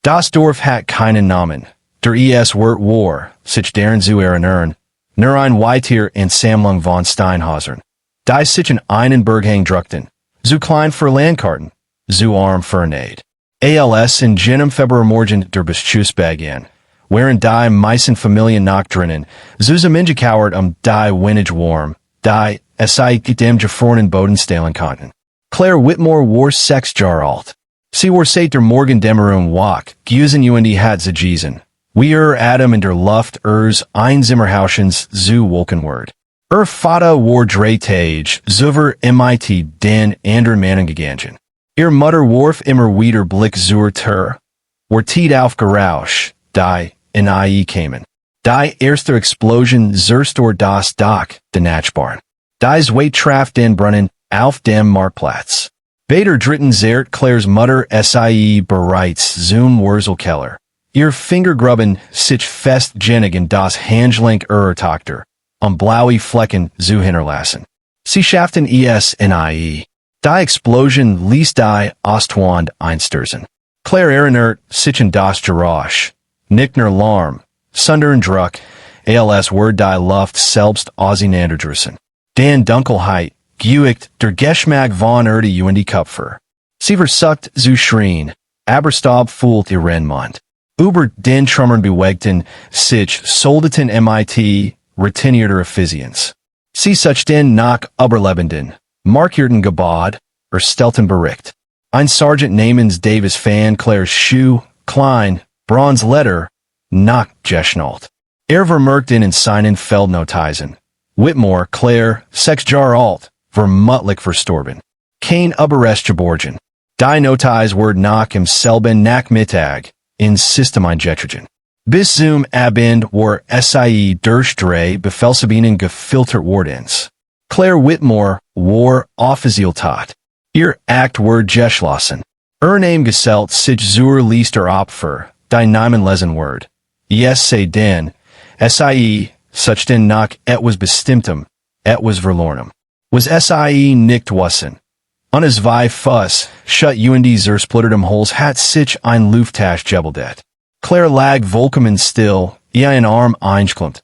Das Dorf hat keinen Namen. Der es wird war, sich daran zu erinnern, eine, weitere, Ansammlung von Steinhäusern. Sich einen, Berghang, drückten. Zu klein für Landkarten. Zu arm für Gnade. Als in jenem Februarmorgen der Beschuss begann. Während die meisten Familien noch drinnen, zu zusammengekauert die wenig warm, sich dem gefrorenen Boden stellen konnten. Clare Whitmore war 6 Jahre alt. Sie war seit der Morgendämmerung wach, gewesen hat sie gelesen. Wie Atem in der Luft Einzimmer-Häuschens zu Wolkenward. Ihr Vater war 3 Tage, zuver mit den anderen Männern gegangen. Ihre Mutter warf immer wieder Blick zur Tür. War tief aufgerausch, die in ie kamen. Die erste Explosion zerstor das Dach, den Nachbarn. Die's Weight traf den Brunnen, auf dem Marktplatz. Beter dritten zert Clares Mutter sie bereits zum Wurzelkeller. Ihr Fingergrubben sich fest genig in das Handgelenk ihrer Tochter, blaue Flecken zu hinterlassen. Sie schafften es in ie. Die Explosion ließ die Ostwand einstürzen. Clare erinnert sich in das Geräusch. Nicht nur Lärm, sondern Druck, als wird die Luft selbst auseinanderdrissen. Den Dunkelheit, Guicht der Geschmack von Erde und die Kupfer. Sie versucht zu schreien, aber Staub füllt ihren Mund. Über den Trümmern bewegten sich soldeten mit retinierter Effizienz. Sie suchten nach Überlebenden, markierten Gebod, stelten Bericht. Ein Sergeant namens Davis fan Clares Schuh, klein, bronze Letter, nach geschnallt. Vermerkten in seinen Feldnotizen. Whitmore, Clare, 6 Jahre alt, vermutlich verstorben. Kein Überrest geborgen. Die Notiz word nach im selben Nachmittag, in System eingetragen. Bis zum Abend war sie durch 3 Befehlsebenen gefiltert wordens. Clare Whitmore war offiziell tot. Ihr Akt war geschlossen. Name gesellt sich zur Lister Opfer, die Namen lesen word. Yes sei denn, sie, such denn nach etwas Bestimmtem, etwas Verlornem. Was sie nicht wissen. An zwei Fuss, shut zersplittertem Holes hat sich ein Lufttasch gebildet. Clare lag vollkommen still, ein Arm eingeklemmt,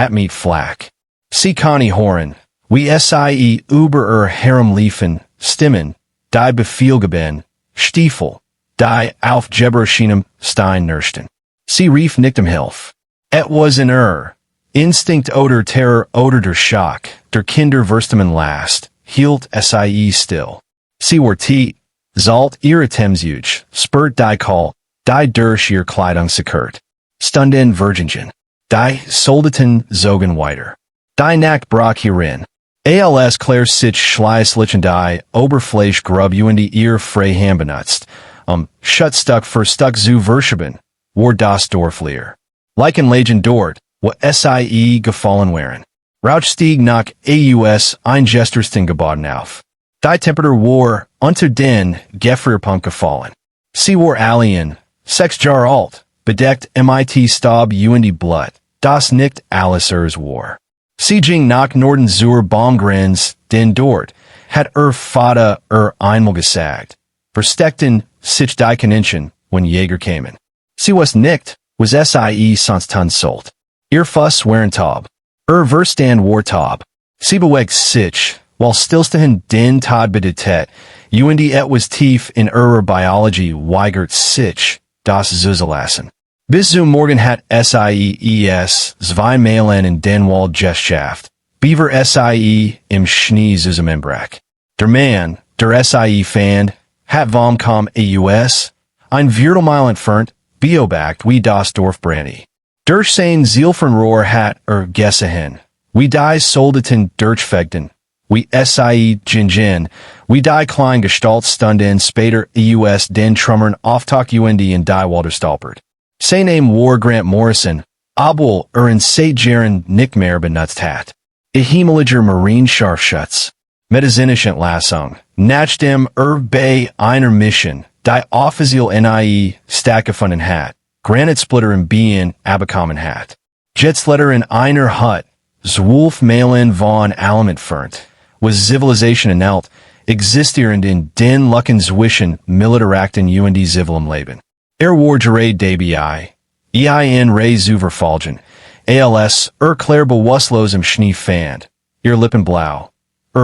mit Flak. Sie konnte hören, wie sie über Harem liefen, Stimmen, die Befehl geben, Stiefel, die auf Jebrachinem Stein nirsten. Sie rief nicht Hilf. Was in Instinct oder Terror oder der Schock, der Kinder verstamen last, hielt sie still. Sie war zalt ihre Temsjuge, spurt die Call, die durch ihr Kleidung sekurt. Stunden Virgingen. Die soldeten zogen weiter. Die Nacht brach hierin. Als Clare sich schleißlichen die Oberfläche grub ihr frei benutzt, Schutzstück für Stuck zu verschieben, war das Dorf leer. Leichen Legend dort, wo sie gefallen waren. Rauch stieg nach eingestersten Geboten auf. Die Temperatur war unter den Gefrierpunkt gefallen. Sie war alien, 6 Jahre alt, bedeckt mit Staub und Blut, das nicht alles war. Sie ging nach Norden zur Baumgrenze, denn dort hat Vater einmal gesagt, versteckten sich die Kaninchen, wenn Jäger kamen. Sie was nicht, was sie sonst sollt. Ihr Fuss waren taub. Verstand war taub. Sie bewegt sich, while stillstehen den Tod bedetet, und etwas tief in ihrer Biologie weigert sich, das zuzulassen. Bis zum Morgen hat zwei Meilen in den Wald geschafft, Beaver im Schnee zusammenbrach. Der Mann, der fand, hat vom ein Viertelmeil entfernt, beobachtet wie das Dorf brannte. Durch sein Zielfernrohr hat gesehen, wie die Soldeten durchfegten, wie gingen, wie die klein Gestalt Stunden später den Trummern auftaucht und in die Walder stolpert. Sein Name war Grant Morrison, obwohl in St. Jahre nicht mehr benutzt hat. Ehemaliger Marine Scharfschütz. Medizinische Entlassung, nach dem bei einer Mission, die offiziell nie stattgefunden hat, Granitsplitter in Bien abbekommen hat. Jetsletter in einer Hut, 12 Meilen von allem entfernt, was Zivilisation enthält, existierend in den Lucken zwischen Militarakten und zivilem Leben. War Jahre DBI, Ein Ray Zuverfalgen, ALS, Clare Bewusstlos im Schnee fand, Ihr Lippenblau,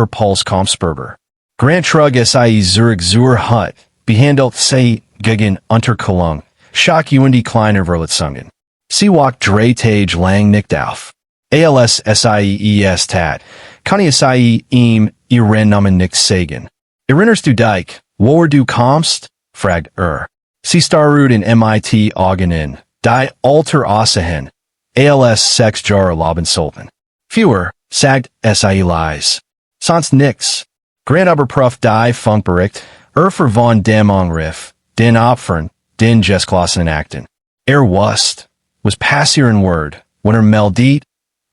Puls Kampfsperber. Grant Trug Sie Zurich zur Hut, behandelt sei gegen Unterkolung, Schock und kleiner Verletzungen. Sie walk drei Tage lang nicht auf. ALS SIES tat, kann ich ihm Ihren Namen nicht sagen. Erinnerst du dich, wo du kommst? Fragt Sie starrud in MIT Augen die Alter Aussehen. ALS 6 Jahre Lebenssulpen. Fewer, sagt Sie leis. Sonst nix. Grant Oberprof die Funkbericht, für von dem Angriff, den Opfern, den Gestklassen Akten. Wusst, was passieren Word, wenn meldet,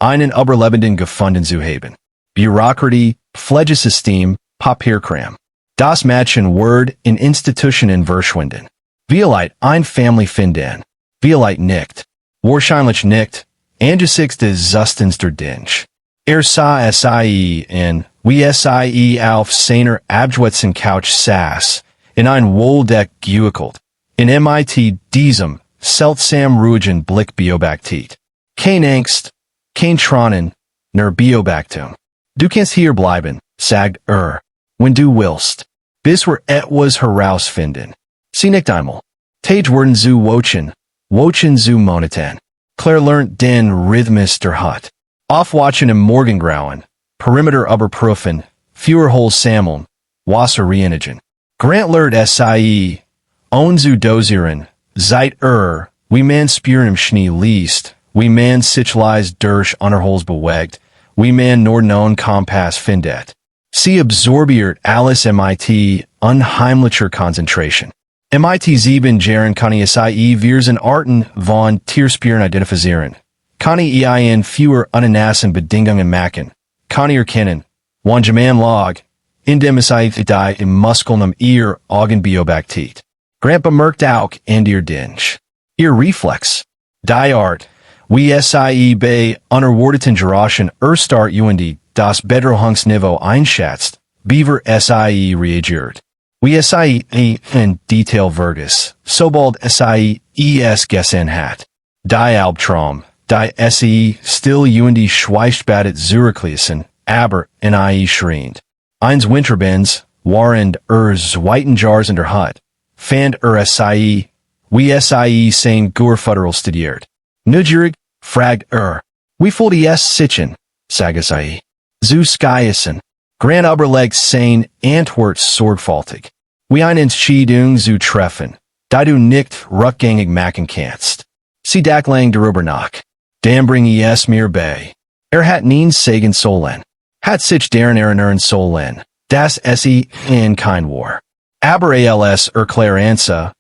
einen Überlebenden gefunden zu haben. Bürokratie, Pflegesystem, Papierkram. Das Matchen Word in Institutionen verschwinden. Vielleicht ein Family finden. Vielleicht nicht. Wahrscheinlich nicht. Angesichts des Zustans der Dinge. Sah Sie in, wie Sie auf seiner abgeschwätzten Couch saß, in ein Wohldeck gewickelt, in MIT diesem, seltsam ruhigen Blick beobachtet. Kein Angst, kein Tronen, nur Beobachtung. Du kannst hier bleiben, sagt wenn du willst. Bis wir etwas herausfinden. Sie nicht einmal. Tage werden zu Wochen zu Monaten. Claire lernt den Rhythmus der Hut. Aufwachen im Morgengrauen, Perimeter überprüfen, Führerhol sammeln, Wasser reinigen. Grant lernt Sie, zu dosieren, seit wie man spüren im Schnee liest, wie man sich leis durch Unterholz bewegt, wie man Nordnon Kompass findet. Sie absorbiert alles MIT unheimlicher Konzentration. MIT 7 Jahren kann ich Sie Wirsen Arten von Tierspieren identifizieren. Kann ich Ihnen fewer Ananassen Bedingungen machen. Kann ich erkennen, wann Jaman log, indem Sie die im Muskeln Ihr Augen beobachtet. Grant bemerkt auch in Ihr Dinge. Ihr Reflex. Die Art, wie Sie bei unerwarteten Geräuschen Start und das Bedrohungsniveau einschätzt, Beaver Sie reagiert. Wie Sie in Detail verges, sobald Sie es gesehen hat. Die Albtraum, die Sie still und schweißbadet zurückließen, aber in IE schreiend. Eins Winterbens, waren zweiten Jahres in der Hut, fand Sie, wie Sie sein Gurfutteral studiert. Neugierig, fragt wie viel die sitzen, sage Sie. Zu skiessen, Gran Oberleg sein Antwort sorgfältig. Wie eine Entscheidung zu treffen, die du nicht rückgängig machen kannst. Sie dak lang darüber nach. Dann bring es mir bei. Hat nie sagen sollen. Hat sich daran erinnern sollen, dass Sie in kein war. Aber ALS erklärt Ansa,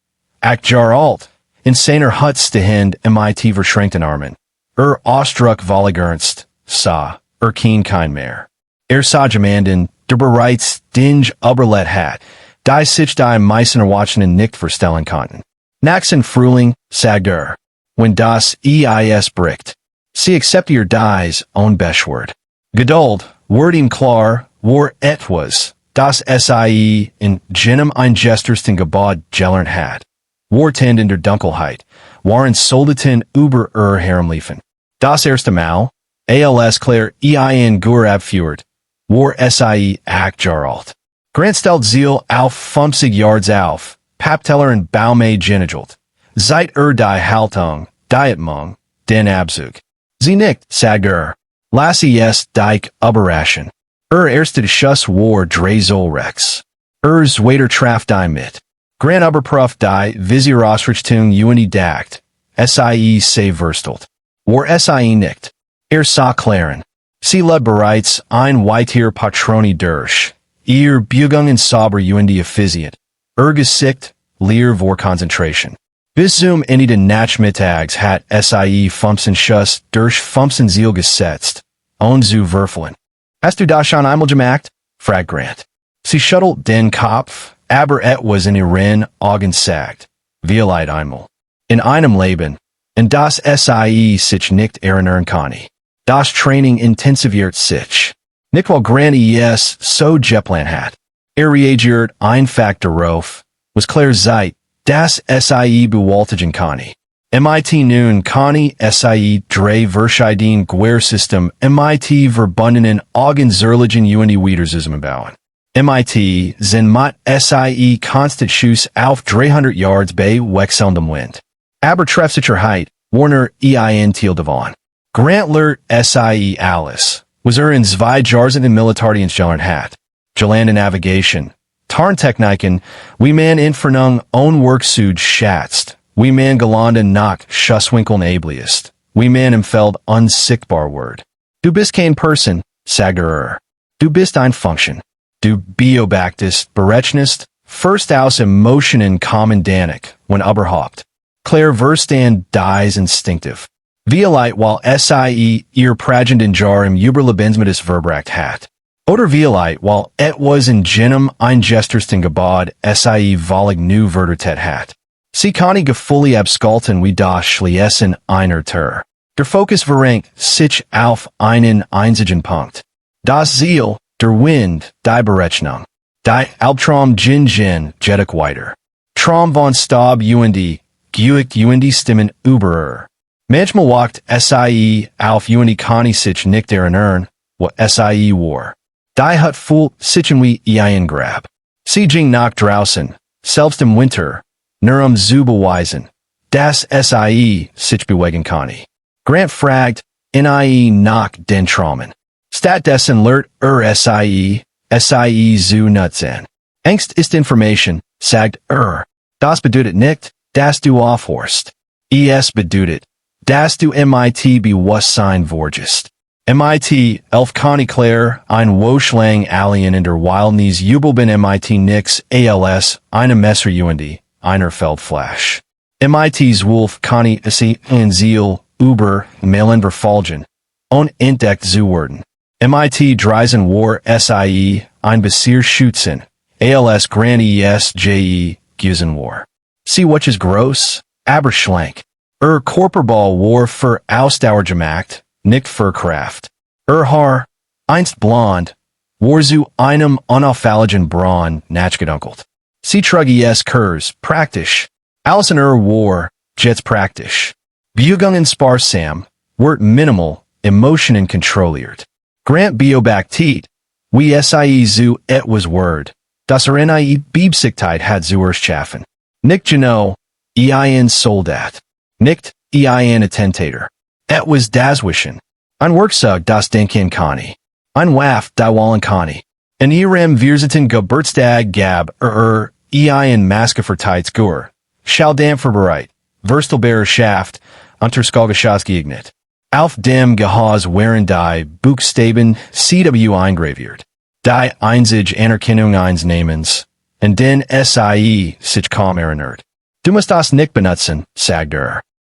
Jahr alt, in seiner Hut stehend MIT verschränkten Armen. Ausdruck Walligernst, sah, kein mehr. Sah jemanden, der bereits Dinge Oberlet hat, die sich die meisten Erwachsenen nicht verstellen konnten. Naxen Frühling, sagt wenn das EIS bricht. Sie akzeptiert dies own Beschword. Geduld, word ihm klar, war etwas, das Sie in jenem ein gestersten Gebot gelernt hat. Wartend in der Dunkelheit, waren Soldaten über herumliefen. Das erste Mal, ALS Claire Ein Gur abführt, war Sie Jahr alt. Grant stellt Ziel auf 50 Yards auf, Papteller und Baume genegelt. Seit die Haltung, Dietmung, den Abzug. Sie nicht, sagt lass es dich überraschen. Erste Schuss war Drehzollrex. Zweiter traf die mit. Grant Oberprof die Visierausrichtung und dakt. Sie se verstelt. War Sie nicht. Sah klären. Sie led bereits ein weitere Patroni durch. Ihr Begungen sauber und effizient. Gesicht, leer vor Konzentration. Bis zum Ende des Nachmittags hat Sie 15 Schuss durch 15 Ziel gesetzt. Zu würfeln. Hast du das schon einmal gemacht? Fragt Grant. Sie schüttelt den Kopf, aber etwas in ihren Augen sagt. Vielleicht einmal. In einem Leben, in das Sie sich nicht erinnern kann. Das Training intensiviert sich. Nicht weil Grant es so geplant hat. Reagiert einfach darauf, was Claire seit, Das Sie Bewältigen Conny. MIT nun Conny Sie drei verschiedene Quersystem MIT verbundenen Augenzerlichen Wiedersystem bauen. MIT sind mit Sie constant Schuss auf 300 Yards bei wechselndem Wind. Aber Treffsicherheit, Warner Ein Thiel davon. Grant lehrt Sie alles, was in zwei Jahrzehnten Militärdienst hat. Gelernte Navigation. Tarntechniken, wie man in Vernung Worksuge schätzt, wie man gelande nach Schusswinkeln abliest, wie man im Feld unsichtbar wird. Du bist kein Person, sagt Du bist ein Function. Du beobachtest, berechnest, first aus Emotionen kommen danik, when überhaupt. Clare Verstand dies instinctive. Violite while Sie ihr prägenden Jahre im Überlebensmittel verbracht hat. Oder Violite while was in jenem eingestersten Gebod Sie volig nu verdertet hat. Sie kann gefully abskalten wie das Schließen einer Tür. Der Fokus verrenkt sich auf einen einzigen Punkt. Das Ziel, der Wind, die Berechnung. Die Albtraum Jin jedik weiter. Traum von Stab Guicht Stimmen über. Manchmal wacht Sie auf kann sich nicht erinnern, what Sie war. Die hat voll sichen wie Ein grab. Sie ging nach draußen, selbst im Winter, nur zu beweisen, dass Sie sich bewegen kann. Grant fragt, nie nach den Traumen. Stattdessen lehrt Sie zu nutzen. Angst ist Information, sagt Das bedeutet nicht, dass du aufhörst. Es bedeutet, dass du MIT Bewusstsein vorgest. MIT, Conny Clare, ein Woschlang Alien in der Wildnis Jubelben MIT Nix, ALS, eine Messer einer Feldflash. MIT's Wolf Conny Sie ein Ziel, über, Mailen verfolgen. Entdeckt zu werden. MIT Dreisen war Sie, ein Besier schützen. ALS Grand ESJE, Gusen war. Sie watches gross, aber schlank. Korperball war für Ausdauer gemacht, nicht für Kraft. Haar, einst blond, war zu einem unauffälligen Braun nachgedunkelt. Sie trug Kurs, praktisch. Alles in war, jets praktisch. Bewegungen sparsam, wert minimal, Emotionen kontrolliert. Grant beobachtet, wie Sie zu etwas word, das nie Biebsigkeit hat zu erschaffen. Nicht genau, Ein Soldat. Nicht, Ein Attentator. Etwas daswischen. Ein Werkzeug das Denken kann. Ein Waff die Wallen kann. Ein Ihrem Vierzehnten Geburtstag gab Ein Maske Gur. Schalldampfer bereit. Verstelbearer Schaft, Unterskoggeschoss geeignet. Auf dem Gehäuse waren die Buchstaben CW eingraviert. Die einzige Anerkennung eines Namens. Und den Sie sich kaum erinnert. Du musst das nicht benutzen, sagt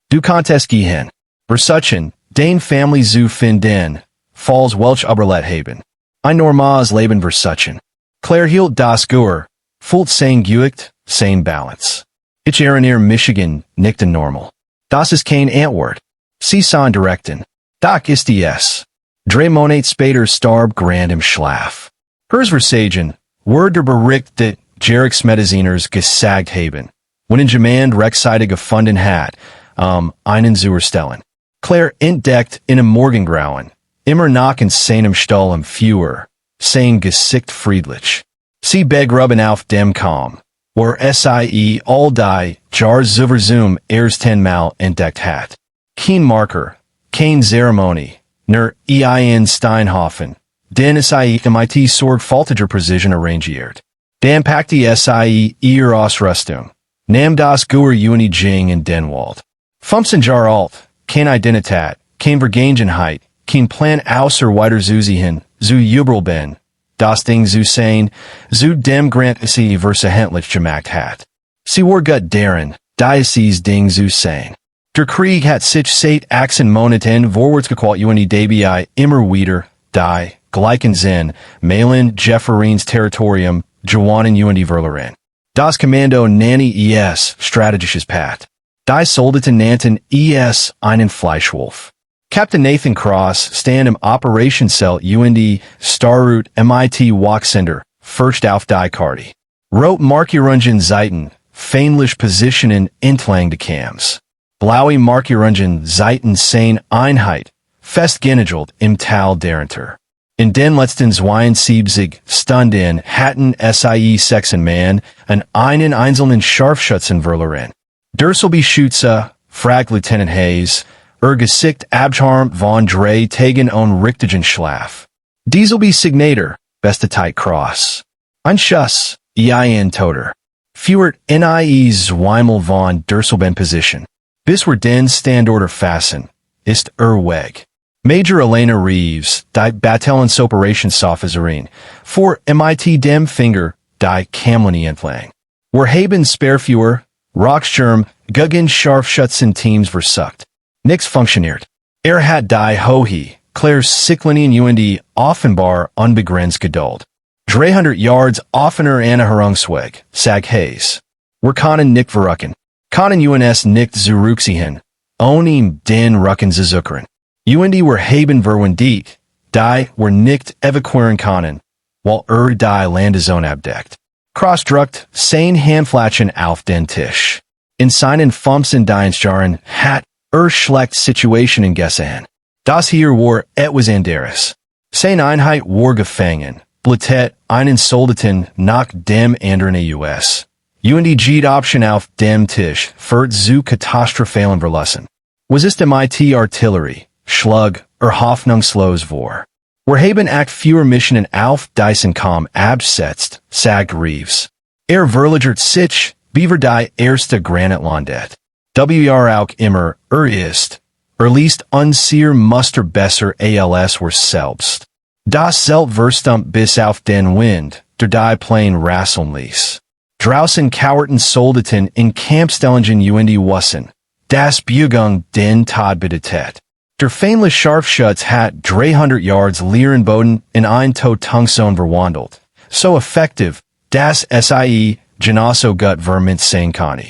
Du kannst gehen. Versuchen, den Family zu finden, falls welch Überlet haben. Ein normales Leben versuchen. Clare hielt das Gur, fullt sein Guicht, sein Balance. Ich erinnere Michigan, nicht normal. Das ist kein Antwort. Sie sahen direkten. Doch ist es. 3 Monate später starb Grand im Schlaf. Hers Versagen, word der Bericht der Jahresmediziners gesagt haben. When in Jemand rechtzeitig gefunden hat, einen zu erstellen. Clare entdeckt in einem Morgengrauen, immer noch in seinem Stall im Führer, sein Gesicht friedlich. Sie begrubben auf dem Kaum, wo Sie all die Jahres Zoom erst 10-mal entdeckt hat. Kein Marker, kein Zeremonie, nur Ein Steinhofen, den Sie MIT sorgfältiger Precision arrangiert. Dan packte Sie ihr Ausrüstung, nahm das Gur Jing in Denwald. 15 Jahre alt, kein Identität, kein Vergangenheit, kein Plan außer weiter zu sehen, zu Jubelben, das Ding zu sein, zu dem Grant Sie versächlich gemacht hat. Sie war gut darin, dieses Ding zu sein. Der Krieg hat sich seit 18 Monaten vorwärts gequält DBI immer wieder, die, gleichen Sinn, Mailen Jefferins Territorium, Jawanen Verlerin. Das Kommando Nanny strategisches Pat. Die Soldaten nannten einen Fleischwolf. Captain Nathan Cross stand im Operationszelt Starroute MIT Walksender, first auf die Karte. Wrote Markierungen Zeiten, feindlich Positionen entlang des Kamms. Blaue Markierungen Zeiten sein Einheit, festgenagelt im Tal darunter. In den letzten 72 Stunden hatten sie sechsen Mann an einen einzelnen Scharfschützen verloren. Derselbeschütze, fragt Lieutenant Hayes, Gesicht abscharmt von drei Tagen und richtigen Schlaf. Dieselbe Signator, beste Zeit Cross. Ein Schuss, ein Toter. Führt nie zweimal von derselben Position. Bis wir den Standorter fassen, ist weg. Major Elena Reeves, die Bataillonsoperationssofficerin, vor mit dem Finger, die Kamlini entlang. Wir haben Sperrführer, Rockschirm, gegen Scharfschützen-Teams versucht. Nix funktioniert. Hat die Hohe, Claire's Sicklinien und offenbar unbegrenzt Geduld. 300 Yards offener Anherungsweg, sag Hayes. Wir können nicht verrücken. Können uns nicht zurückziehen. Ohne den Rücken zu zuckern. Und wir haben verwendet, die wir nicht evakuieren können, weil die Landezone abdeckt. Crossdruckt, sein Handflächen auf den Tisch. In seinen 15 Dienstjahren hat schlecht Situationen gesehen. Das hier war etwas anderes. Sein Einheit war gefangen, blättet einen Soldaten nach dem anderen US. Und die Option auf dem Tisch führt zu katastrophalen Verlusten. Was ist mit Artillerie, Schlug, hoffnungslos war? Wir haben Act fewer Missionen auf diesen Kamm absetzt, sagt Reeves. Verlegert sich, beaver die erste Granitlandet. Auch immer, ist, liest unser Muster besser als wir selbst. Das Selbstverstummt bis auf den Wind, der die Plane rasseln ließ. Draußen kauerten Soldaten in Kampfstellungen und wussen, das Berghang den Tod bedeutet. Der feindliche Scharfschütz hat 300 Yards leeren Boden in ein Totungszone verwandelt. So effektiv, dass genauso gut vermint sein kann.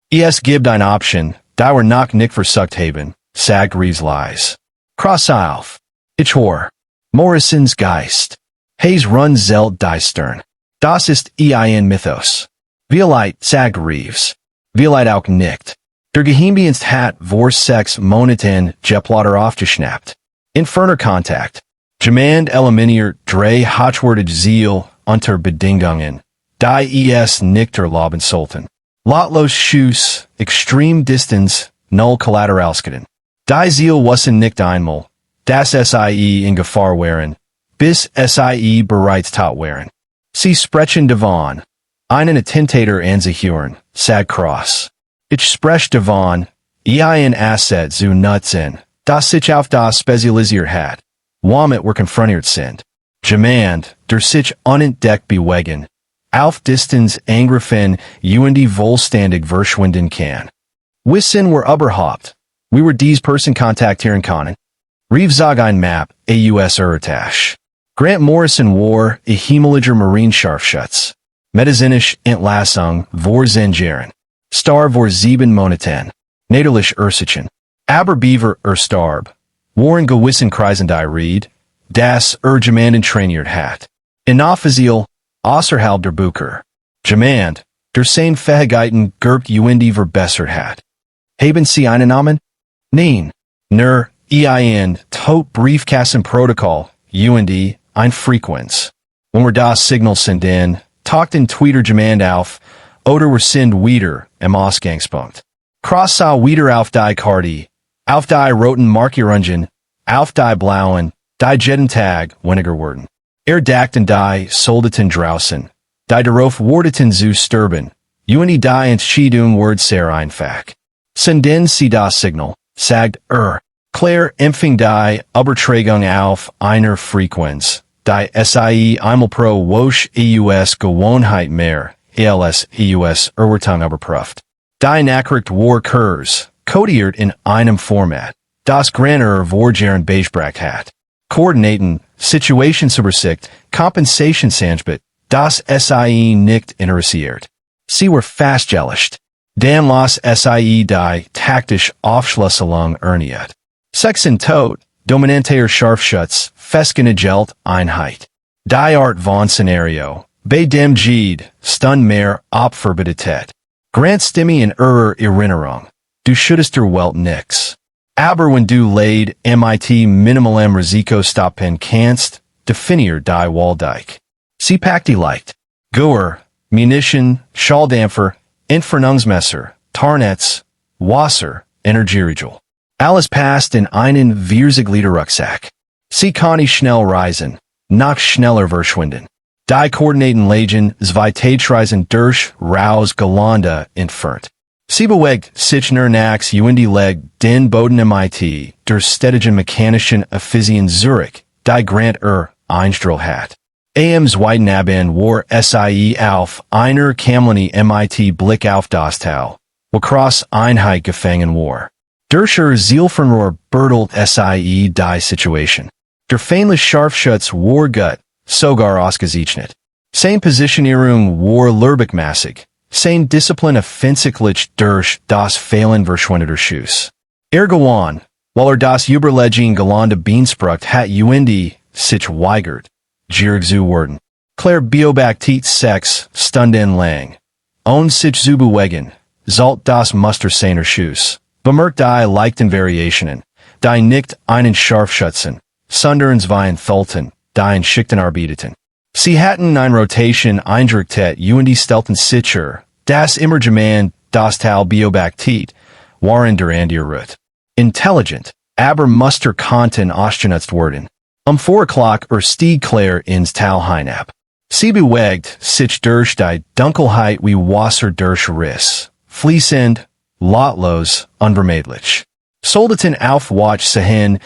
Es gibt eine Option, die wir noch nicht versucht haben, sagt Reeves leise. Cross auf. Ich hör. Morrisons Geist. Hayes run zelt die Stern. Das ist ein Mythos. Vielleicht, sagt Reeves. Vielleicht auch nicht. Der Geheimdienst hat vor 6 Monaten Geplotter aufgeschnappt. Inferner Kontakt. Jemand eliminiert 3 hochwertige Ziel unter Bedingungen, die es nicht erlauben sollten. Lotlos Schuss, Extreme Distance, Null Collateralskeden. Die Ziel wussen nicht einmal, dass sie in Gefahr wären, bis sie bereits tot wären. Sie sprechen davon, einen Attentator anzuhören, sagt Cross. Ich spreche davon, ein Asset zu nutzen, das sich auf das spezialisiert hat, womit wir konfrontiert sind. Jemand, der sich unentdeckt bewegen, auf Distanz angriffen und vollständig verschwinden kann. Wissen wir überhaupt, wie wir diese Person kontaktieren können? Reeves sag ein Map, US Urtasch. Grant Morrison war himmlischer Marinescharfschütz. Medizinisch Entlassung vor Zenjaren. Star vor 7 Monaten. Naderlich Ursichen. Aber Beaver starb. Waren gewissen Kreisen die Reed, das Jemanden trainiert hat. Inoffiziell, außerhalb der Bucher. Jemand, der sein Fähigkeiten gerbt und verbessert hat. Haben Sie einen Namen? Nein. Nur, ein tot Briefkassenprotokoll, und ein Frequenz. Wenn wir das Signal senden, taucht in Twitter jemand auf, oder wir sind wieder im Ausgangspunkt. Cross sah wieder auf die Karte, auf die roten Markierungen, auf die blauen, die jeden Tag weniger wurden. Dachten die Soldaten draußen, die darauf warteten zu sterben, und die Entscheidung ward sehr einfach. Senden Sie das Signal, sagt Claire empfing die Übertragung auf einer Frequenz, die einmal pro Woche EUS Gewohnheit mehr, als EUS Erwartung überprüft. Die Nachricht war Kurs, codiert in einem Format, das Graner Vorjähren Beisprach hat. Koordinaten, Situationsübersicht, Kompensationsangebot, das SIE nicht interessiert. Sie war festgelegt. Dan las SIE die taktisch Aufschlüsselung erniet. Sechsen tot, dominanter Scharfschütz, festgenagelt Einheit. Die Art von Szenario, bei dem Jede, stun mehr Opfer bedeutet. Grant Stimme in Erinnerung. Du schüttest der Welt nix. Aber wenn du laid mit minimalem Risiko stoppen kannst, definier die Waldeck. Sie packt die Leicht. Goer, Munition, Schalldämpfer, Entfernungsmesser, Tarnetz, Wasser, Energieriegel. Alles passt in einen Vierzig-Liter-Rucksack. Sie kann ich schnell reisen, noch schneller verschwinden. Die Koordinaten legen zwei Tätschreisen durch Raus Gelande entfernt. Sie bewegt sich nur nachts leg den Boden mit der städtischen mechanischen Efficien Zürich, die Grant Einstrahl hat. Ams Weidenabend war sie auf einer Kamlani mit Blick auf das Tal, wo Cross Einheit gefangen war. Durch Zielfernrohr bertelt sie die Situation. Der feindliche Scharfschütz war gut, sogar ausgezeichnet. Seine Positionierung war lehrbuchmäßig, seine Disziplin offensichtlich durch das Fehlen verschwindeter Schuss. Gewann, weil das Überlegen gelande Beanspracht hat sich weigert, gierig zu werden. Clare beobachtet 6 Stunden lang. Und sich zu bewegen, sollt das Muster seiner Schuss. Bemerkt die leichten Variationen, die nicht einen Scharfschützen, sondern zwei Tholten, die in Schichten arbeiteten. Sie hatten eine Rotation eingerichtet stelten sicher, das Immergement das Tal beobachtet, waren der Andirut. Intelligent, aber Muster konnten ausgenutzt werden. 4 O'clock stieg Clare ins Tal hinab. Sie bewegt sich durch die Dunkelheit wie Wasser durch Riss, fließend, lautlos, unvermeidlich. Sollten auf Watch sehen,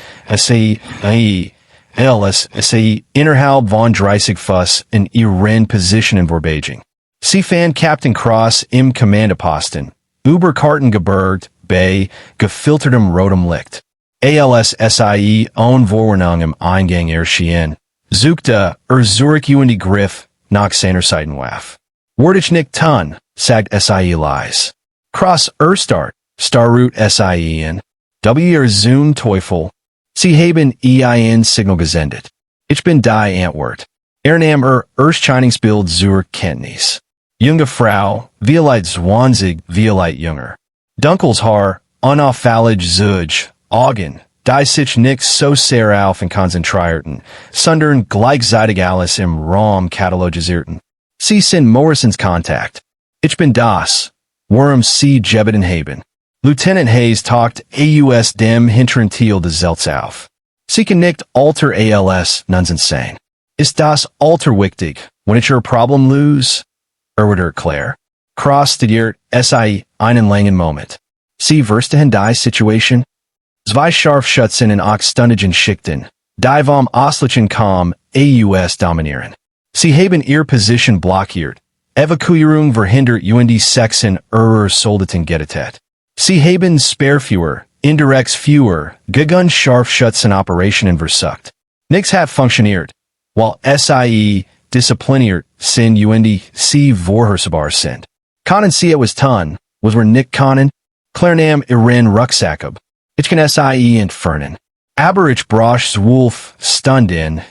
sie innerhalb von 30 Fuss in ihren Positionen vorbeigen. Sie fand Captain Cross im Kommandoposten, über Kartengebergt, bei gefiltertem rotem Licht. Sie ohne Vorwarnung im Eingang erschien, suchte Zurich Griff nach seiner Seitenwaffe. Wordich nicht tun, sagt sie leise. Cross Starroot sie in, Zoom Teufel, sie haben ein Signal gesendet. Ich bin die Antwort. Nahm Erscheinungsbild zur Kenntnis. Junge Frau, vielleicht 20, vielleicht jünger. Dunkles Haar, unauffällig Zug, Augen, die sich nicht so sehr auf und konzentrierten, sondern gleichzeitig alles im Raum katalogisierten. Sie sind Morrisons Kontakt. Ich bin das. Worum sie gebeten haben. Lieutenant Hayes talkt aus dem hinteren Teil des Zelts auf. Sie kann nicht alter nuns sein. Ist das alter wichtig, wenn ich ihr Problem löse? Clare. Cross studiert einen langen Moment. Sie verstehen die Situation? Zwei Scharfschützen in 8-stündigen Schichten, die vom östlichen Kaum dominieren. Sie haben ihre Position blockiert. Evakuierung verhindert Sechsen Soldaten gerettet. Sie haben Sperrführer, Indirectsführer, gegun Scharfschützen-Operationen versucht. Nix hat funktioniert, while sie diszipliniert sind sie vorhersehbar sind. Können sie etwas tun, was wir nicht können? Clare nahm ihren Rucksack ab. Ich kann sie entfernen. Aber ich brauche 12 Stunden,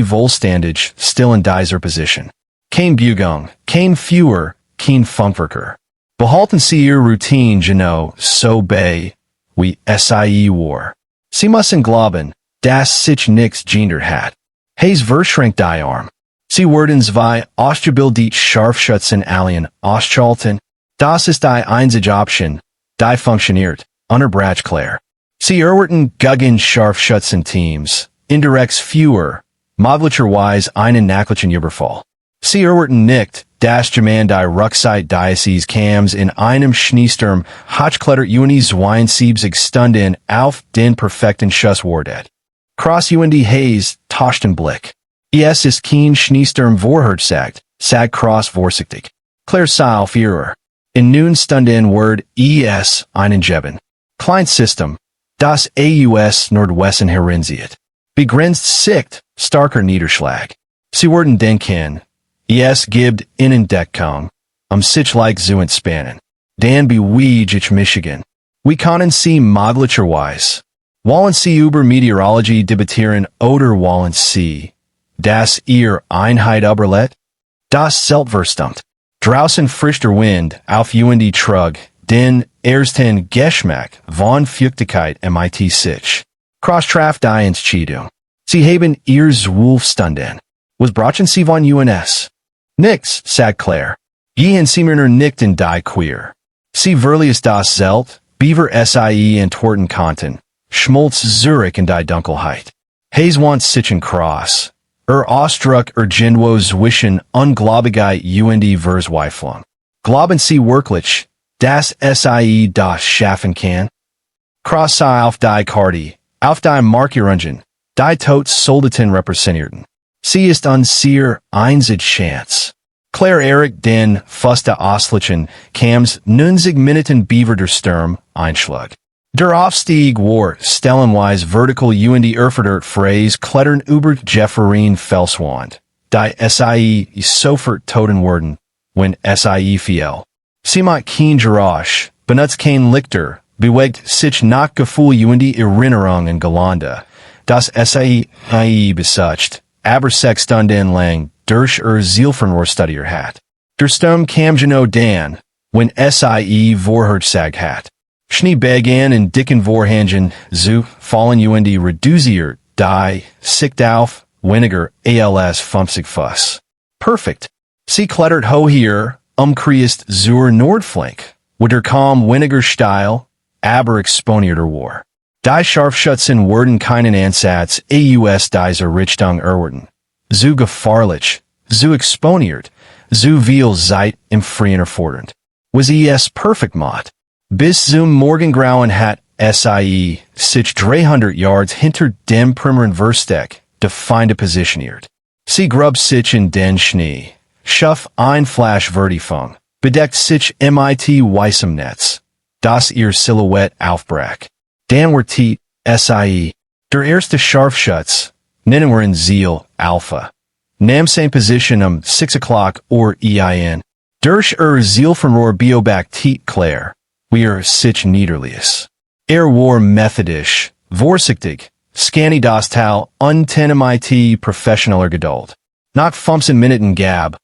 vollständig still in dieser Position. Kein Berghang, kein Führer, kein Funkwerker. Behalten Sie Ihre Routine so bei, wie sie war. Sie müssen glauben, dass sich nichts geändert hat. Hayes verschränkt die Arm. Sie werden zwei ausgebildete Scharfschützen allen ausschalten. Das ist die einzige Option, die funktioniert, unterbrach Clare. Sie erwarten gegen Scharfschützen-Teams, Indirectsführer, möglicherweise einen nächtlichen Überfall. Sie erwarten nicht, dass jemand die Rucksack dieses Kams in einem Schneesturm hochklettert 72 Stunden auf den perfekten Schuss wartet. Cross Hayes tauscht den Blick. Es ist kein Schneesturm vorhersagt, sagt Cross vorsichtig. Clare sah auf ihrer. In 9 Stunden wird einen geben. Klein System, das Nordwesten herinzieht. Begrenzt Sicht, starker Niederschlag. Sie werden denken, es gibt Innendeckung, sich like zu entspannen. Dan bewege ich Michigan. Wie können Sie möglicherweise? Wollen Sie über Meteorologie debattieren oder wollen Sie, dass Ihr Einheit überlebt? Das Selbstverstand. Draußen frischter Wind, auf und Trug, den ersten Geschmack von Feuchtigkeit mit sich. Crosstraff die Entscheidung. Sie haben ihr Zwölfstunden. Was brauchen Sie von uns? Nix, sagt Clare. Gehen Sie mir nur nicht in die Queer. Sie verlies das Zelt, Beaver sie entworten konnten, Schmolz Zurich in die Dunkelheit. Hayes want sichen Cross. Ausdruck Genwo zwischen unglaubigkeit und Verzweiflung. Glauben Sie wirklich, dass sie das schaffen kann? Cross sei auf die Karte, auf die Markierungen, die tot Soldaten repräsentierten. Sie ist unser einzige Chance. Clare Erik den Fuste Auslichen kams 90 Minuten Beaver der Sturm Einschlag. Der Aufstieg war stellenweise vertical und Erfordert Phrase klettern über Jefferin Felswand. Die sie sofort toten wurden, wenn sie fiel. Sie macht kein Geräusch, benutzt kein Lichter, bewegt sich nach Gefühl und Erinnerung in Gelande. Das sie besucht, aber 6 Stunden lang durch Zielfernrohr studier hat. Der Sturm kam genau dann, wenn sie vorhersagt hat. Schnee begann in dicken Vorhängen zu fallen und reduziert die Sicht auf weniger als 50 Fuß. Perfekt. Sie klettert hoch hier, kreist zur Nordflank, wo der kaum weniger steil, aber exponierter war. Die Scharfschützen wurden keinen Ansatz aus dieser Richtung erwarten. Zu gefahrlich, zu exponiert, zu viel Zeit im Freien erfordernd. Was es perfekt macht. Bis zum Morgengrauen hat sie sich 300 Yards hinter dem primären Versteck definiert positioniert. Sie grubt sich in den Schnee, schuff ein Flash Vertifung, bedeckt sich mit weißem Netz, das ihr Silhouette aufbrach. Dann wird sie, der erste Scharfschütz, nennen wir in Ziel Alpha. Nam same position 6 o'clock or ein. Durch Zielfernrohr beobachtet Clare. Wir sich niederließ. War methodisch, vorsichtig, scanny das Tal, mit professioneller Geduld. Nach 15 Minuten gab,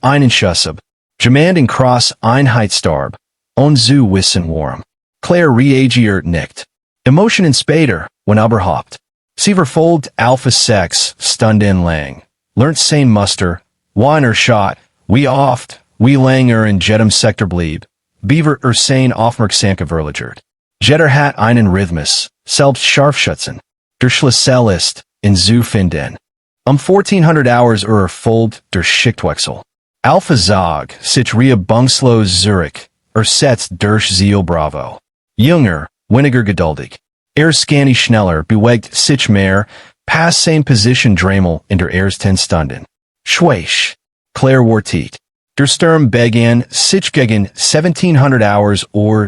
einen Schuss ab, jemand in Cross Einheitsstarb, und zu wissen warm. Clare reagiert nicht. Emotionen später, wenn überhaupt. Sie verfolgt Alpha 6 Stunden lang, lernt sein Muster, war Shot, wie oft, wie lang in jedem Sektor blieb. Beaver sein aufmerksamkeit verlagert. Jeder hat einen Rhythmus, selbst Scharfschützen. Der Schlüssel ist, in zu finden. 1400 Hours folgt der Schichtwechsel. Alpha Zog, sich bungslos Zurich, setzt durch Ziel Bravo. Jünger, weniger geduldig. Scanny schneller, bewegt sich mehr, pass same position Dremel in der ersten Stunden. Schwäch. Clare Wartit. Der Sturm begann sich gegen 1700 Hours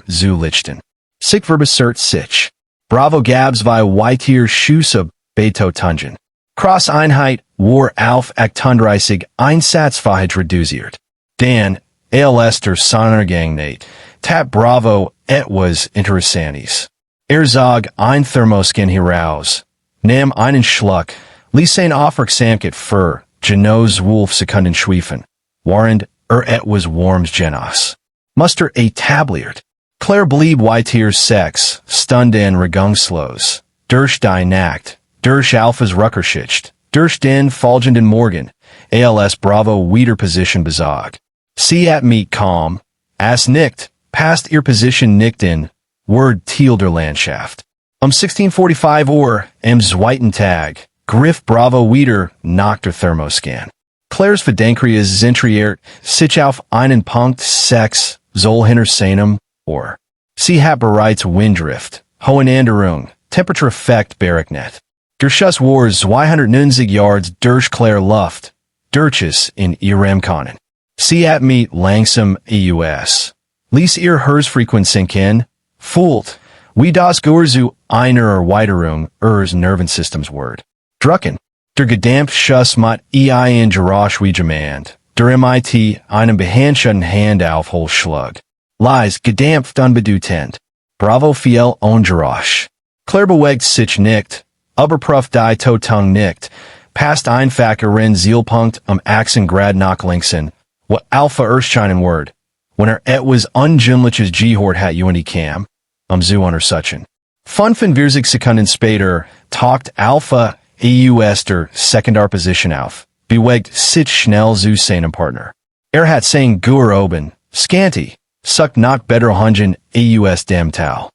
zu lichten. Sich verbessert sich. Bravo gabs wie weitere Schuss ab Beto-Tungen. Cross-Einheit war auf 38 Einsatzfähigkeit reduziert. Dann, als der Sondergang nicht, tap Bravo etwas Interessantes. Zog ein Thermoscan heraus, nahm einen Schluck, ließ sein Aufmerksamkeit für Genos Sekunden schweifen, warend etwas warms Genos. Muster etabliert. Clare blieb weitere 6 Stunden regungslos, durch die Nacht, durch Alphas Ruckerschicht, durch den folgenden Morgen, als Bravo wieder Position besog. Sie hat mich kaum, as nicht, passt ihr Position nicht in, Word Thiel der Landschaft. 16:45 am zweiten Tag, griff Bravo wieder nach der Thermoscan. Clares Verdenkria zentriert sich auf einen Punkt 6 soll hinter seinem Ohr. Sie hat bereits Winddrift, hohen Änderung, Temperatureffekt berechnet. Der Schuss war 290 Yards durch Clare Luft, durch es in ihrem Kannen. Sie hat mich langsam EUS. Ließ ihr Herzfrequenzen kennen, fühlt, wie das Gehör zu einer Erweiterung ihres Nervensystems wird. Drückten. Der gedampfte Schuss mit ein Geräusch wie jemand, der mit einem behandschuhten Hand aufholschlug. Leis gedampft unbedeutend. Bravo fiel ohne Geräusch. Clare bewegt sich nicht, überprüft die Totung nicht, passt einfach ihren Zielpunkt Achsengrad nach linksen, What alpha erscheinen word. When er was unjimliches Gehort hat UND kam, zu untersuchen. Fünf wir sich Sekunden später, taucht alpha EUS der Sekundarposition auf, bewegt sich schnell zu seinem Partner. Hat sein Guer oben, scanty, suckt nach Bedrohungen EUS dem Tau.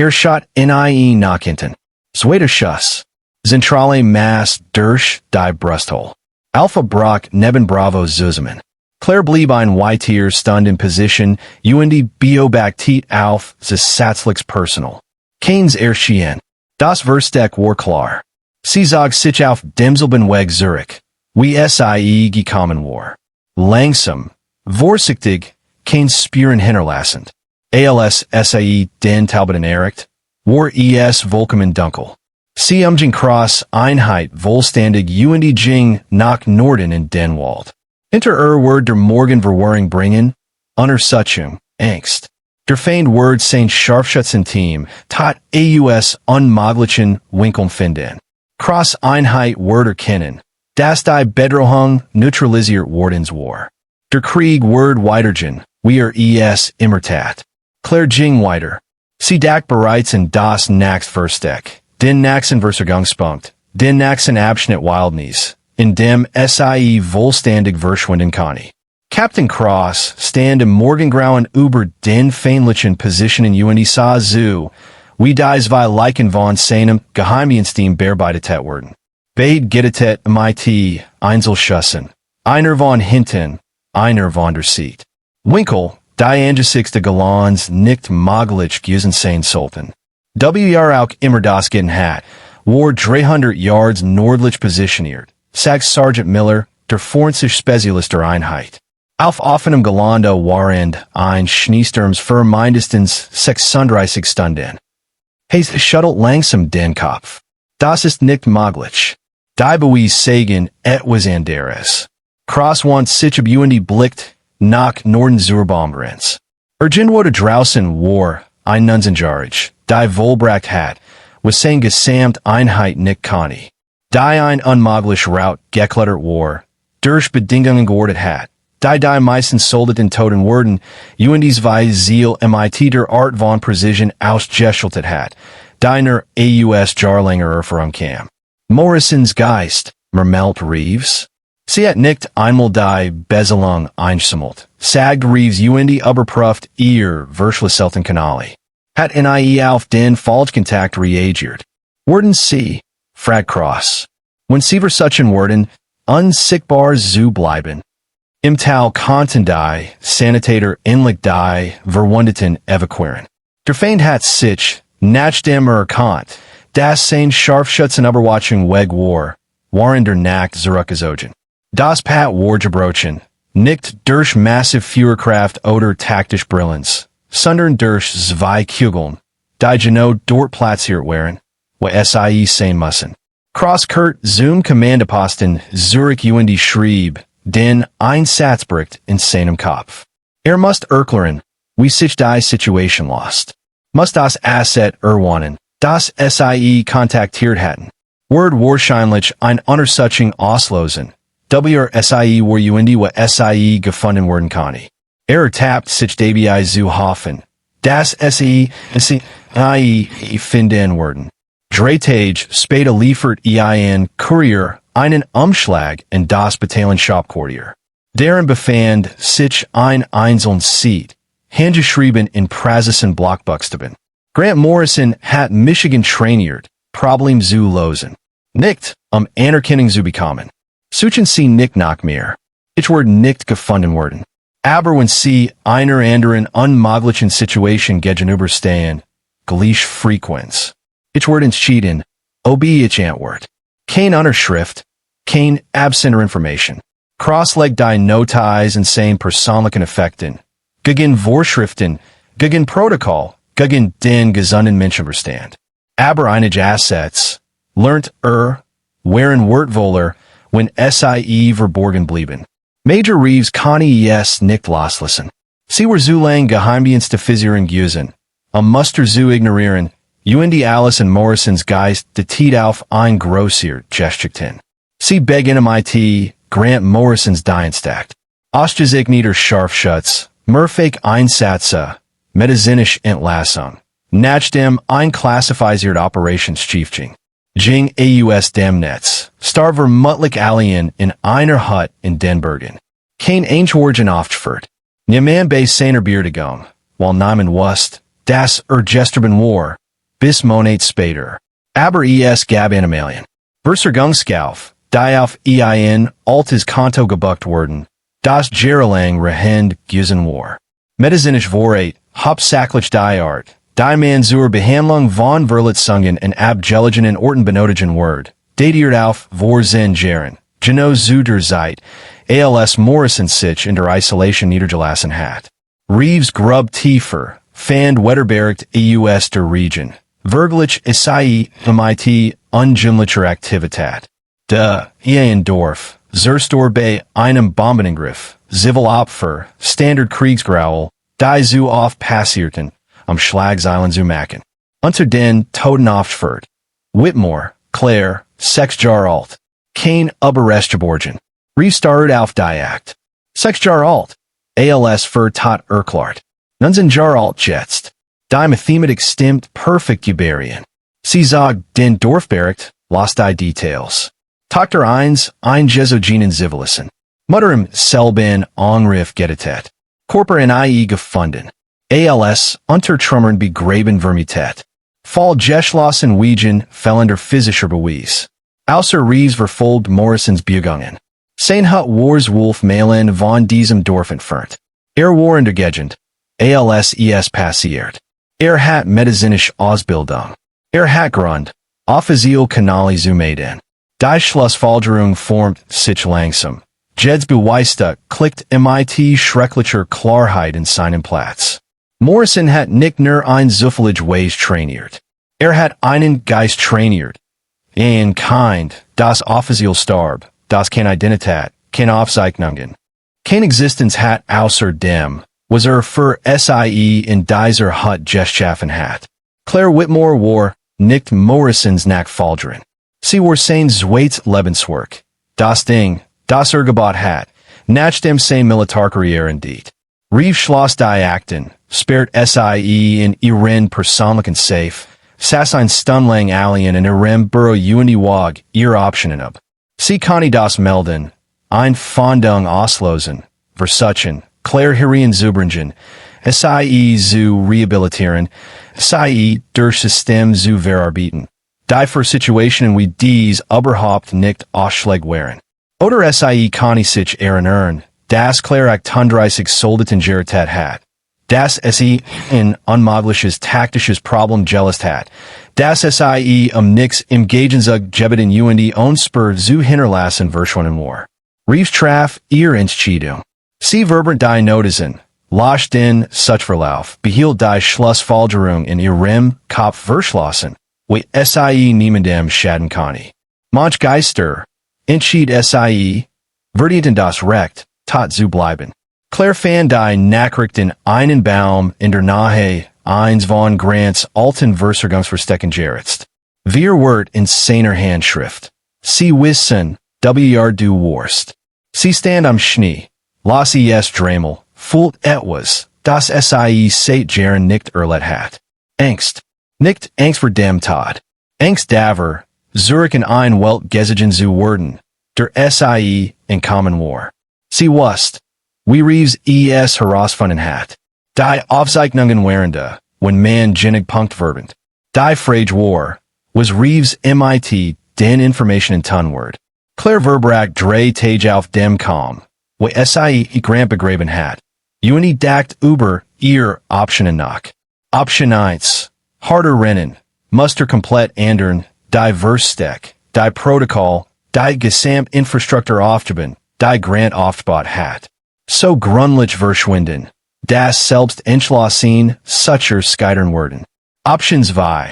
Schott nie nach hinten. Zweiter Schuss. Zentrale Mass durch die Brusthole. Alpha Brock neben Bravo zusammen. Clare blieb ein weitere Stund in Position, UND beobachtet auf das Satzlichs Personal. Keins erschien. Das Versteck war klar. Sie zog sich auf demselben Weg zurück. Wie sie gekommen war. Langsam, vorsichtig, kein Spuren hinterlassend. Als sie den Taubenden erreicht, war vollkommen dunkel. Sie Cross Einheit vollständig UND ging nach Norden in den Wald. Hinter Word der Morgen Verwaring bringen, Untersuchung, Angst. Der Feind Word sein Scharfschützen-Team, tat aus unmöglichen Winkeln finden. Cross Einheit Word erkennen, das die Bedrohung neutralisiert wordens war. Der Krieg Word weitergehen, wie immer tat. Clare ging weiter. Sie dak bereits in das nächst Versteck, den nächsten Versorgungspunkt, den nächsten Abschnitt Wildnis, in dem sie vollständig verschwinden kann. Captain Cross stand im Morgengrauen über den feindlichen Positionen UND sah zu, wie die zwei Leichen von seinem Geheimdienstem bearbeitet werden. Beide gettet mit Einzelschussen, einer von hinten, einer von der Seite. Winkel, die angesichts de Galons nicht möglich gewesen sein sollten. Auch immer das Gitten hat, war 300 Yards nördlich positioniert, sagt Sergeant Miller, der forensische Spezialist der Einheit. Auf offenem Gelände waren ein Schneesturms für mindestens 36 Stunden. Schuttelt langsam den Kopf. Das ist nicht möglich. Die Beweis sagen etwas anderes. Cross want sich ob UND blickt, nach Norden zur Bomberenz. Wurde draußen war, ein Nunsenjarge, die Volbracht hat, was sein gesamt Einheit nicht Conny. Die ein unmöglich Route geklettert war, durch Bedingungen geordnet hat, die meistens soldet in Toten worden, UNDs wie Ziel mit der Art von Precision ausgeschaltet hat, deiner AUS Jarlinger Erfahrung kam. Morrisons Geist, Mermelt Reeves. Sie hat nicht einmal die Bezelung einsammelt, sagt Reeves UND überprüft ihr Verschlüsselten Kanale. Hat nie auf den Falschkontakt reagiert. Worden sie, fragt Cross. Wenn sie versuchen worden, unsichtbar zu bleiben. Im Tau konnten die Sanitator endlich die Verwundeten evakuieren. Der Feind hat sich, nach dem erkannt, dass sein Scharfschützen-Überwachung Weg waren der Nacht zurückgezogen. Das Pat war gebrochen, nicht durch massive Führerkraft oder taktisch Brillanz, sondern durch zwei Kugeln, die genau dort platziert waren, wo sie sein müssen. Cross Kurt zum Kommandoposten Zurich UND schrieb, den Einsatzbericht in seinem Kopf. Must erklären, wie sich die Situation lost. Must das Asset erwarnen, das sie kontaktiert hatten. Word wahrscheinlich ein Untersuchung auslösen. Sie war UND wo sie gefunden werden kann. Tappt sich dabei zu hoffen, dass sie finden werden. 3 Tage später liefert ein Kurier einen Umschlag in das Bataillon-Shopquartier. Darin befand sich ein einzeln Seat, handgeschrieben in prassischen Blockbuchstaben. Grant Morrison hat Michigan trainiert, Problem zu lösen. Nicht, Anerkennung zu bekommen. Suchen sie nicht nach mir. Ich werde nicht gefunden werden. Aber wenn sie einer anderen unmöglichen Situation gegenüberstehen, gleich Frequenz. Ich werde entschieden, ob ich antwort. Kein Unterschrift, kein absender Information. Crossleg die Notiz in seinen persönlichen Effekten. Gegen Vorschriften, gegen Protokoll, gegen den gesunden Menschenverstand. Aber einige Assets, lernt waren wertvoller, wenn sie verborgen blieben. Major Reeves konnte es nicht loslassen. Sie war zu lang Geheimdienstoffizieren gewesen, Muster zu ignorieren, UND Alice und Morrisons Geist die auf ein grossier geschickten. Sie begann mit Grant Morrisons Dienstag. Ostgesigneter Scharfschutz, Murfake Einsatze, Medizinisch Entlassung. Nach dem Einklassifisiert Operationsschiefching. Jing aus dem Netz. Starver Mutlich Alien in einer Hut in Denbergen. Kein Eingeworgen Oftfurt. Niemand bei seiner Beerdigung. While Namen wust, das Gesterben war. Bis Monat später. Aber es gab Animalien. Versorgungskauf. Die auf ein altes Konto gebucht wurden. Das jahrelang Rehend Giesen war. Medizinisch Vorrat, hauptsächlich die Art. Die man zur Behandlung von Verletzungen und abgelegenen Orten benötigen wird. Datiert auf Vorsinn Jahre. Genau zu der Zeit. Als Morrison sich in der Isolation niedergelassen hat. Reeves grub tiefer. Fand Wetterbergt aus der Region. Wirklich sei mit unjümmlicher Aktivität. In Dorf. Zurstor bei einem Bombenangriff. Zivilopfer. Standard Kriegsgraul. Die zu oft passierten. Am Schlagseilen zu machen. Unter den Toten Oftfurt. Whitmore, Clare, 6 Jahre alt. Kein Überrestgeborgen. Restartet auf die Act. 6 Jahre alt. Als für tot erklärt. 19 Jahre alt jetzt. Die Mathematik stimmt perfekt überein. Sie sagt den Dorfbergt, las die Details. Dr. ein Jesogenen Zivilissen. Mutter im selben Angriff getötet. Körper in IE gefunden. Als Untertrümmern begraben Vermietet. Fall geschlossen Wegen fehlender physischer Beweis. Außer Reeves verfolgt Morrisons Berghang. Sein hat Wars Wolf Malen von diesem Dorf entfernt. War in der Gegend. Als passiert. Hat medizinisch Ausbildung. Hat Grund. Offiziell Kanali zu Maiden. Die Schlussfolgerung formt sich langsam. Jeds Beweiste klickt mit schrecklicher Klarheit in seinen Platz. Morrison hat nicht nur ein zufällig Weis trainiert. Hat einen Geist trainiert. Kein, das offiziell starb, das keine Identität, keine Aufzeichnungen. Keine Existenz hat außer dem, was für sie in dieser Hut geschaffen hat. Clare Whitmore war nicht Morrisons Nachfolgerin. Sie war sein zweites Lebenswerk. Das Ding, das Gebot hat, nach dem sein Militärkarriere indeed. Reeves schloss die Akten, sperrt sie in ihren persönlichen Safe, saß ein Stunlang Alien in ihrem Büro Wag ihre Optionen ab. Sie konnte das melden, ein Fondung auslosen, versuchen, Clare hierhin zubringen, sie zu rehabilitieren, sie durch System zu verarbeiten. Die für Situationen wie dies überhaupt nicht ausschlag wären. Oder sie konnte sich erinnern, das Clare 38 Soldaten geratet hat. Das sie ein unmögliches taktisches Problem gelöst hat. Das sie nix im Gegensatz gebeten und Spur zu hinterlassen verschwunden war. Reeves traf ihre Entscheidung. Sie verbert die Notizen, las den Suchverlauf, behielt die Schlussfolgerung in ihrem Kopf verschlossen, wie sie niemandem schaden konnte. Manch Geister, entschied sie, verdienten das Recht, tot zu bleiben. Clare fand die Nachrichten einen Baum in der Nähe eins von Grants alten Versorgungsverstecken geritzt. Wir wert in seiner Handschrift. Sie wissen, du warst. Sie stand am Schnee, las es Dremel, fühlt etwas, das sie seit Jahren nicht erlebt hat. Angst. Nicht Angst vor dem Tod. Angst daver, Zurich in ein Welt gesigen zu werden, der sie in Common war. Sie wusst, wie Reeves herausgefunden hat. Die Aufzeichnungen während, wenn man genig Punktverbend. Die Frage war, was Reeves mit den Informationen tun wird. Clare verbrak 3 Tage auf dem Kalm, wie sie Grant begraben hat. Dacht über ihr Optionen nach. Option 1. Harder rennen, Muster komplett ändern, die Versteck, die Protokoll, die Gesamtinfrastruktur aufgeben, die Grant aufgebaut hat. So gründlich verschwinden, das selbst entschlossen, sucher scheitern werden. Option 2.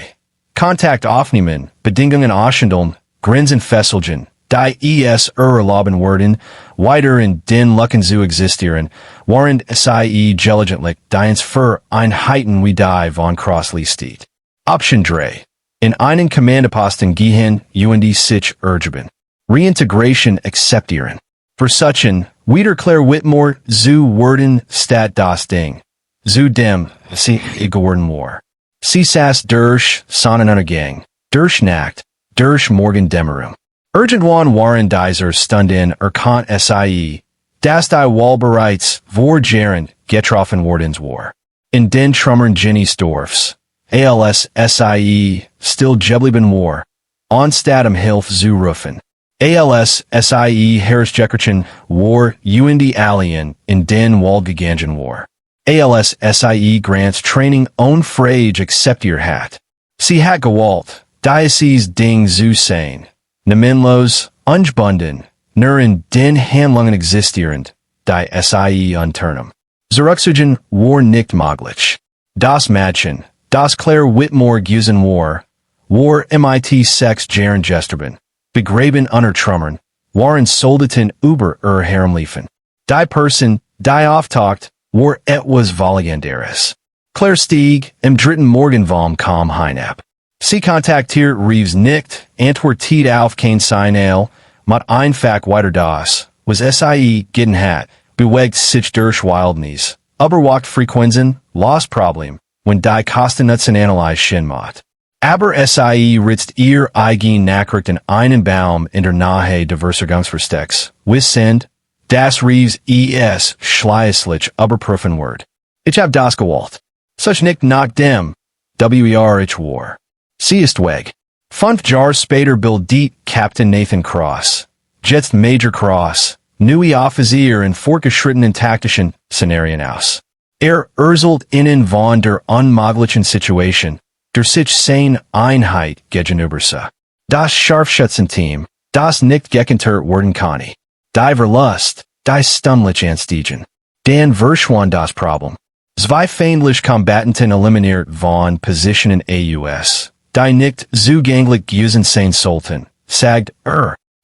Kontakt aufnehmen, Bedingungen aushandeln, Grenzen fesseln, die erlauben werden, weiter in den Lucken zu existieren, während sie gelegentlich dies für Einheiten wie die von Crossley steht. Option 3. In einen Kommandoposten gehen und sich ergeben. Reintegration akzeptieren. Versuchen, wieder Clare Whitmore, zu werden, statt das Ding. Zu dem, sie geworden war. Sie saß durch, Sonnenuntergang, durch Nacht, durch Morgendämmerung. Irgendwann waren dieser Stunden erkannt sie, dass die Wahlbereits vor Jahren getroffen worden war. In den Trümmern Jenny's Dorfs, als sie still geblieben war, anstatt Hilfe zu rufen. Als sie Herrsjekerchen war und Alien in den Wald gegangen war. Als sie Grants Training unfrage akzeptiert hat. Sie hat gewollt, Dioceses Ding zu sein. Namenlos, ungebunden, nur in den Handlungen existierend, die sie unternehmen. Zurückzugen war nicht möglich. Das Mädchen, das Clare Whitmore gewesen war mit 6 Jahren gestorben. Begraben unter Trümmern, waren Soldaten über Herrenliefen. Die Person, die auftaucht, war etwas Legendäres. Clare stieg im dritten Morgenwalm kam hinab. Sie kontaktiert Reeves nicht, antwortet auf kein Signal, mit einfach weiter das, was sie getan hat, bewegt sich durch Wildnis, überwacht Frequenzen, los Problem, wenn die Kostennutzen analysieren macht. Aber sie ritzt ihr eigen Nachricht in einen Baum in der Nähe der Versorgungsverstecks, wissend, dass Reeves schließlich überprüfen wird. Ich hab das gewollt. Such nicht nach dem, ich war. Sie ist weg. 5 Jahre später bildet Captain Nathan Cross, jetzt Major Cross, neue Offizier in fortgeschrittenen taktischen Szenarien aus. Erzählt ihnen von der unmöglichen Situation, der sich seine Einheit gegenüber sah. Das Scharfschützenteam, das nicht gekentert werden kann. Die Verlust, die stummlich anstiegen. Dan verschwand das Problem. Zwei feindliche Kombattanten eliminiert von Positionen aus. Die nicht zugänglich gewesen sein sollten, sagt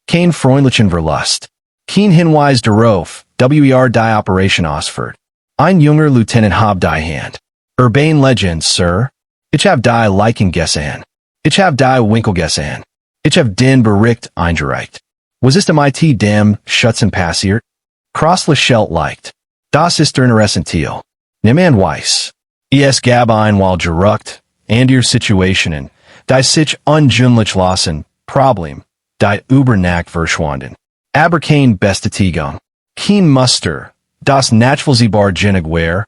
kein freundlichen Verlust. Kein Hinweis darauf, die Operation ausführt. Ein junger Lieutenant hab die Hand. Urbane Legend, Sir. Ich hab die Leichen gesehen. Ich hab die Winkel gesehen. Ich hab den Bericht eingereicht. Was ist mit dem Schützen passiert? Crosslich leicht. Das ist interessant. Niemand weiß. Es gab einmal geruckt, and ihr Situationen, die sich ungünstlich lassen, Problem, die über Nacht verschwanden. Aber kein Bestätigung. Kein Muster, das nachvollziehbar genug war,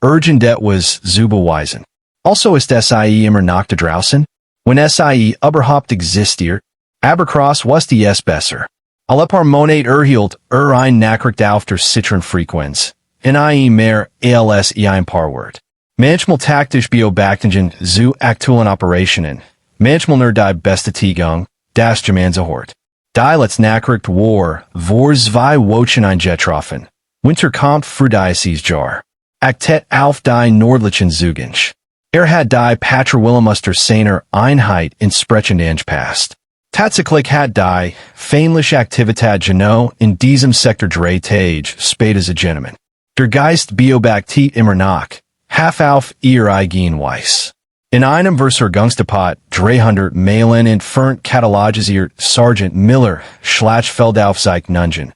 urgent etwas zu beweisen. Also ist sie immer noch da draußen? Wenn sie überhaupt existiert, aber Cross wusste es besser. Alle paar Monate erhielt ein Nachricht auf der Citron-Frequenz, in mehr als ein paar Wort. Manchmal taktisch beobachtungen zu aktuellen Operationen, manchmal nur die Bestätigung, das Gemeinsehort. Die letzte Nachricht war, vor 2 Wochen eingetroffen. Winter kommt für dieses Jahr. Achtet auf die nordlichen Zukunft. Hat die Patrouillemuster seiner Einheit entsprechend angepasst. Tatsächlich hat die feindliche Aktivität genau in diesem Sektor 3 Tage später jenem. Der Geist beobachtet immer noch, half auf ihr eigen Weiss. In einem Versorgungsdepot 300 Meilen entfernt katalogisiert Sergeant Miller Schlachtfeld auf sich Nungen.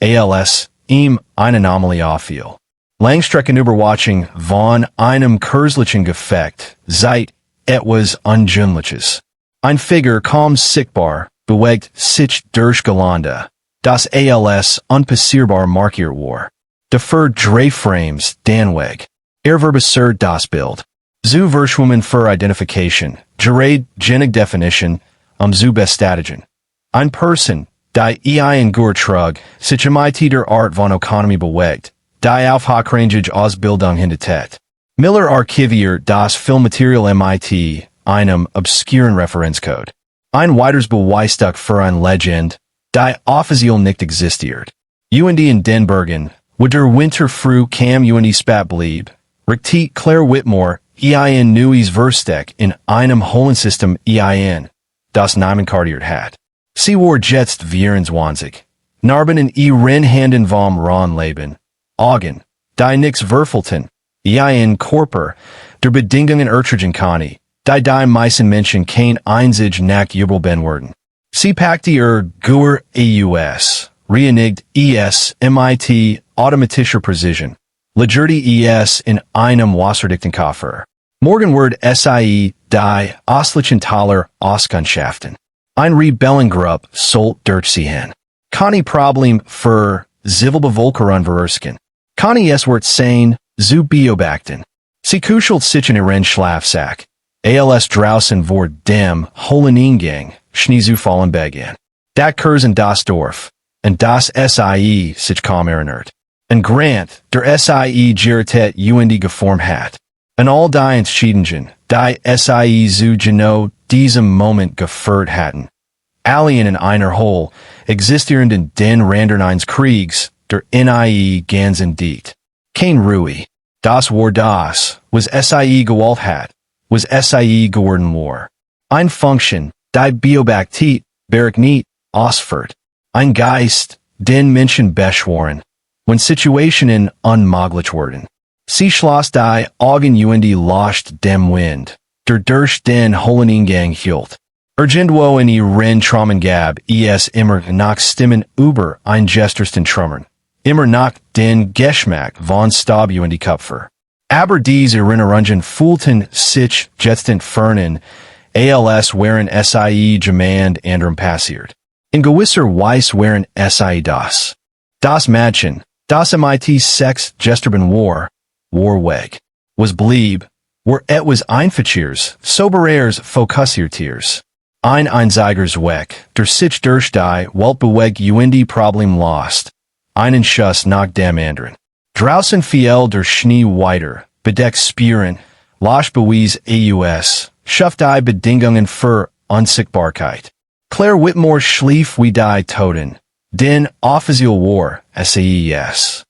Als ihm eine Anomalie auffiel. Langstreckenüberwatchung von einem kürzlichen Gefecht seit etwas Ungünstliches. Ein Figur kaum sichtbar, bewegt sich durch Gelände, das als unpassierbar markiert war. Dafür 3 Frames, den Weg. Verbessert das Bild. Zu verschwommen für Identification, gerade genig Definition, zu bestätigen. Ein Person, die ein Gurtrug, sich mit der Art von Ökonomie bewegt, die auf hochrangige Ausbildung hintertet. Miller archiviert das Filmmaterial mit einem obskuren Referenzcode. Ein weiteres Beweisstück für eine Legend, die offiziell nicht existiert. Und in den Bergen, wo der Winter früh kam und spat blieb, riktet Clare Whitmore ein neues Versteck in einem Hohlensystem das Namen kartiert hat. Sie war jetzt 24. Narben in ihren Händen vom Ron-Leben. Augen, die nix würfelten, ein Körper, der Bedingungen ertragen kann, die meisten Menschen kein einzig Nacht jubel werden. Sie packte ihr Gur aus, reinigt mit automatischer Präzision. Legerde es in einem wasserdichten Koffer. Morgenwort sie die östlichen Taler Auskundschaften. Ein Rebellengruppe sollt durchziehen. Keine Problem für Zivilbevölkerung verursachen. Keine es wird sein, zu beobachten. Sie kuschelt sich in ihren Schlafsack. Als draußen vor dem Hohleneingang Schnee zu fallen begann. Dat Kurs in das Dorf. Und das sie sich kaum erinnert. Und Grant, der sie Jahre geformt hat. Und all die Entscheidungen, die sie zu genau diesem Moment geführt hatten. Allen in einer Hole, existierenden den Randern eines Kriegs, der nie ganz entdeckt. Kein Ruhe. Das war das, was sie gewollt hat, was sie geworden war. Ein Function, die beobachtet, berechnet, ausführt. Ein Geist, den Menschen beschworen, when Situationen unmöglich wurden. Sie schloss die Augen lauscht dem Wind, der durch den Hohleneingang hielt. Irgendwo in ihren Traumen gab es immer nach Stimmen über ein gestersten Trümmern. Immer nach den Geschmack von Staub Köpfer. Aber diese Erinnerungen fühlten sich jetzt entfernen, als wären sie jemand anderem passiert. In gewisser Weise wären sie das. Das Mädchen, das mit Sex gesterben war weg. Was blieb, war etwas Einfaches, sobereres Fokussiertiers. Ein einziges Weg, der sich durch die Weltbeweg Problem lost. Einen Schuss nach dem anderen. Draußen fiel der Schnee weiter, bedeckt spüren, Lachbewies schafft die Bedingungen für Unsichtbarkeit. Clare Whitmore schlief wie die Toten, den offiziell war, SES.